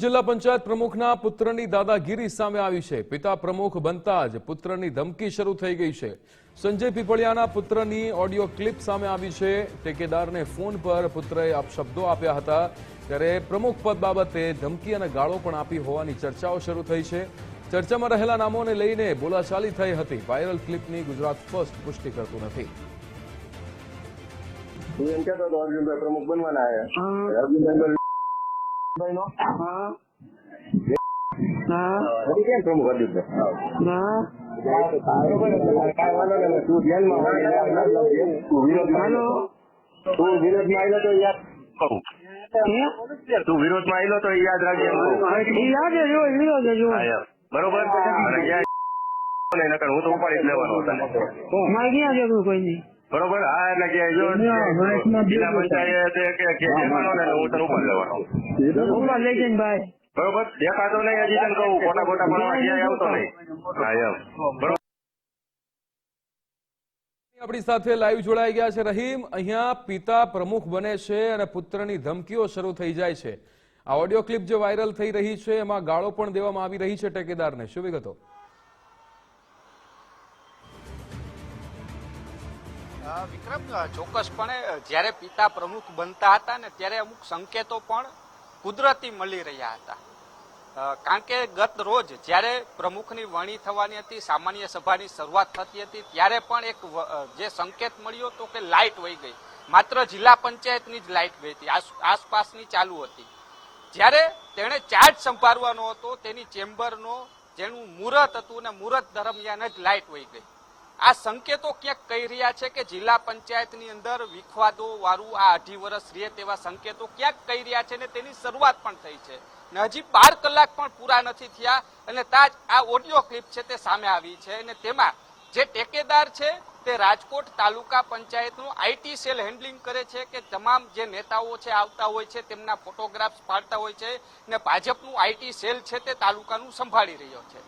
જિલ્લા પંચાયત પ્રમુખના પુત્રની દાદાગીરી સામે આવી છે। પિતા પ્રમુખ બનતા જ પુત્રની ધમકી શરૂ થઈ ગઈ છે। સંજય પીપળિયાના પુત્રની ઓડિયો ક્લિપ સામે આવી છે। ઠેકેદારને ફોન પર પુત્રએ અપશબ્દો આપ્યા હતા, ત્યારે પ્રમુખ પદ બાબતે ધમકી અને ગાળો પણ આપી હોવાની ચર્ચાઓ શરૂ થઈ છે। ચર્ચામાં રહેલા નામોને લઈને બોલાચાલી થઈ હતી। વાયરલ ક્લિપની ગુજરાત ફર્સ્ટ પુષ્ટિ કરતું નથી। प्रमुख बनवाना है भाई नो प्रमुख अर्जुन तू विरोध में आयलो तो याद करूं तू विरोध में आयलो तो याद રાખજે याद है जो विरोध है जो बरोबर અને નકર હું તો ઉપાડી જ લેવાનો હતો મારે ક્યાં જરૂર કોઈ નહીં બરોબર। હા એટલે કે જો જિલ્લા પંચાયત કે જવાનો ને હું તને ઉપર લેવાનો ઉપર લઈ જઈને ભાઈ બરોબર। દેખાતો નહીં હજી તને કહું ખોટા ખોટા ભણવા ક્યાંય આવતો નહીં। હા એમ બરોબર। આપણી સાથે લાઈવ જોડાઈ ગયા છે રહીમ। અહીંયા પિતા પ્રમુખ બને છે અને પુત્રની ધમકીઓ શરૂ થઈ જાય છે। આ ઓડિયો ક્લિપ જે વાયરલ થઈ રહી છે એમાં ગાળો પણ દેવામાં આવી રહી છે ઠેકેદારને, શું વિગતો? વિક્રમ, ચોક્કસપણે જ્યારે પિતા પ્રમુખ બનતા હતા ને ત્યારે અમુક સંકેતો પણ કુદરતી મળી રહ્યા હતા, કારણ કે ગત રોજ જ્યારે પ્રમુખની વરણી થવાની હતી, સામાન્ય સભાની શરૂઆત થતી હતી, ત્યારે પણ એક જે સંકેત મળ્યો હતો કે લાઇટ વહી ગઈ। માત્ર જિલ્લા પંચાયતની જ લાઇટ ગઈ હતી, આસપાસની ચાલુ હતી। જ્યારે તેણે ચાર્જ સંભાળવાનો હતો તેની ચેમ્બરનો જેનું મુહૂર્ત હતું ને મુહૂર્ત દરમિયાન જ લાઇટ વહી ગઈ। આ સંકેતો ક્યાંક કહી રહ્યા છે કે જિલ્લા પંચાયતની અંદર વિખવાદો વાળું આ 2.5 વર્ષ રહે તેવા સંકેતો ક્યાંક કહી રહ્યા છે ને તેની શરૂઆત પણ થઈ છે ને હજી 12 કલાક પણ પૂરા નથી થયા અને તાજ આ ઓડિયો ક્લિપ છે તે સામે આવી છે અને તેમાં જે ઠેકેદાર છે તે રાજકોટ તાલુકા પંચાયતનું આઈટી સેલ હેન્ડલિંગ કરે છે કે તમામ જે નેતાઓ છે આવતા હોય છે તેમના ફોટોગ્રાફ્સ પાડતા હોય છે ને ભાજપનું આઈટી સેલ છે તે તાલુકાનું સંભાળી રહ્યો છે।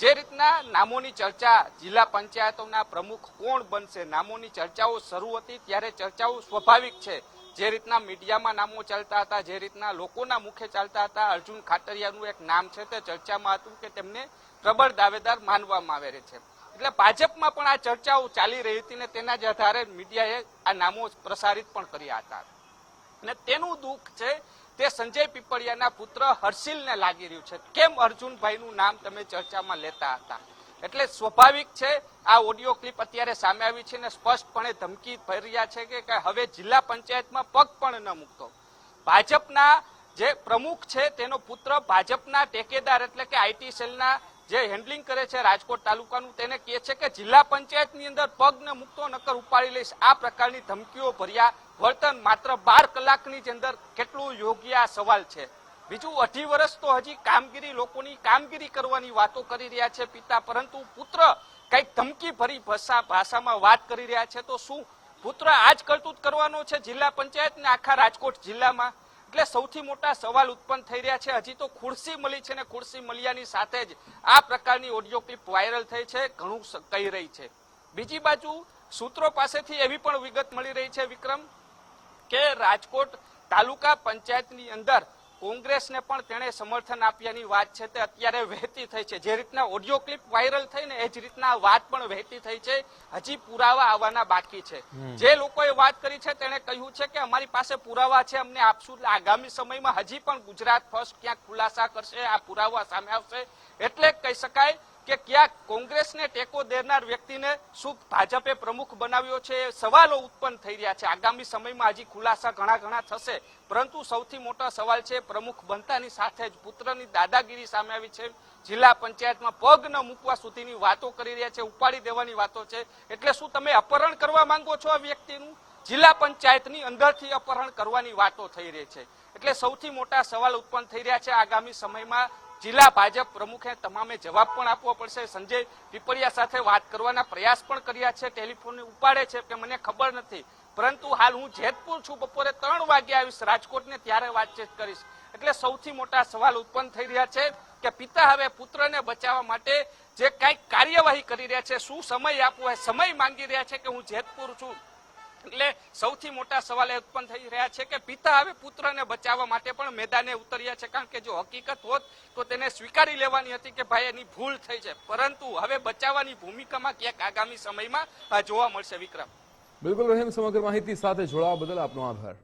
જે રીતના નામોની ચર્ચા જિલ્લા પંચાયતોના પ્રમુખ કોણ બનશે નામોની ચર્ચાઓ શરૂ હતી ત્યારે ચર્ચાઓ સ્વાભાવિક છે। જે રીતના મીડિયામાં નામો ચાલતા હતા, જે રીતના લોકોના મુખે ચાલતા હતા, અર્જુન ખાટરિયાનું એક નામ છે તે ચર્ચામાં હતું કે તેમને પ્રબળ દાવેદાર માનવામાં આવે છે। એટલે ભાજપમાં પણ આ ચર્ચાઓ ચાલી રહી હતી ને તેના જ આધારે મીડિયાએ આ નામો પ્રસારિત પણ કર્યા હતા અને તેનું દુઃખ છે તે સંજય પીપળિયાના પુત્ર હર્ષિલને લાગી રહ્યું છે। કેમ અર્જુનભાઈનું નામ તમે ચર્ચામાં લેતા હતા? એટલે સ્વાભાવિક છે આ ઓડિયો ક્લિપ અત્યારે સામે આવી છે ને સ્પષ્ટપણે ધમકી ભરી રહ્યા છે કે હવે જિલ્લા પંચાયતમાં પગ પણ ન મૂકતો। ભાજપના જે પ્રમુખ છે તેનો પુત્ર ભાજપના ઠેકેદાર એટલે કે આઈટી સેલના જે હેન્ડલિંગ કરે છે રાજકોટ તાલુકાનું તેને કહે છે કે જિલ્લા પંચાયતની અંદર પગ ન મૂકતો નકર ઉપાડી લઈશ। આ પ્રકારની ધમકીઓ ભર્યા વર્તન માત્ર 12 કલાકની જ અંદર કેટલું યોગ્ય આ સવાલ છે। બીજું 2.5 વર્ષ તો હજી કામગીરી લોકોની કામગીરી કરવાની વાતો કરી રહ્યા છે પિતા, પરંતુ પુત્ર કઈક ધમકી ભરી ભાષામાં વાત કરી રહ્યા છે તો શું પુત્ર આજ કરતૂત કરવાનો છે જિલ્લા પંચાયત ને આખા રાજકોટ જિલ્લામાં? એટલે સૌથી મોટા સવાલ ઉત્પન્ન થઈ રહ્યા છે। હજી તો ખુરશી મળી છે ને ખુરશી મળ્યાની સાથે જ આ પ્રકારની ઓડિયો ક્લિપ વાયરલ થઈ છે, ઘણું કહી રહી છે। બીજી બાજુ સૂત્રો પાસેથી એવી પણ વિગત મળી રહી છે વિક્રમ કે રાજકોટ તાલુકા પંચાયતની અંદર કોંગ્રેસને પણ તેણે સમર્થન આપ્યાની વાત છે તે અત્યારે વહેતી થઈ છે। જે રીતના ઓડિયો ક્લિપ વાયરલ થઈ ને એ જ રીતના વાત પણ વહેતી થઈ છે। હજી પુરાવા આવવાના બાકી છે। જે લોકોએ વાત કરી છે તેણે કહ્યું છે કે અમારી પાસે પુરાવા છે, અમને આપશું, આગામી સમયમાં હજી પણ ગુજરાત ફર્સ્ટ ક્યાંક ખુલાસા કરશે, આ પુરાવા સામે આવશે। એટલે કહી શકાય કે ક્યાંક કોંગ્રેસને ટેકો દેનાર વ્યક્તિને શું ભાજપે પ્રમુખ બનાવ્યો છે સવાલો ઉત્પન્ન થઈ રહ્યા છે। આગામી સમયમાં હજી ખુલાસા ઘણા થશે, પરંતુ સૌથી મોટો સવાલ છે પ્રમુખ બનતાની સાથે જ પુત્રની દાદાગીરી સામે આવી છે। જિલ્લા પંચાયતમાં પગ ન મૂકવા સુધીની વાતો કરી રહ્યા છે, ઉપાડી દેવાની વાતો છે। એટલે શું તમે અપહરણ કરવા માંગો છો આ વ્યક્તિનું? જિલ્લા પંચાયતની અંદરથી અપહરણ કરવાની વાતો થઈ રહી છે। એટલે સૌથી મોટા સવાલ ઉત્પન્ન થઈ રહ્યા છે। આગામી સમયમાં જિલ્લા ભાજપ પ્રમુખે તમામે જવાબ પણ આપવો પડશે। સંજય પીપળિયા સાથે વાત કરવાના પ્રયાસ પણ કર્યા છે, ટેલિફોન ઉપાડે છે કે મને ખબર નથી, પરંતુ હાલ હું જેતપુર છું, બપોરે 3 વાગે આવીશ રાજકોટને ત્યારે વાતચીત કરીશ। એટલે સૌથી મોટા સવાલ ઉત્પન્ન થઈ રહ્યા છે કે પિતા હવે પુત્રને બચાવવા માટે જે કંઈક કાર્યવાહી કરી રહ્યા છે, શું સમય આપવો, સમય માંગી રહ્યા છે કે હું જેતપુર છું એટલે સૌથી મોટા સવાલ એ ઉત્પન્ન થઈ રહ્યા છે કે પિતા હવે પુત્રને બચાવવા માટે પણ મેદાને ઉતર્યા છે, કારણ કે જો હકીકત હોત તો તેને સ્વીકારી લેવાની હતી કે ભાઈ એની ભૂલ થઈ છે, પરંતુ હવે બચાવવાની ભૂમિકામાં ક્યાંક આગામી સમયમાં જોવા મળશે. વિક્રમ. બિલકુલ રહીમ, સમગ્ર માહિતી સાથે જોડાવા બદલ આપનો આભાર.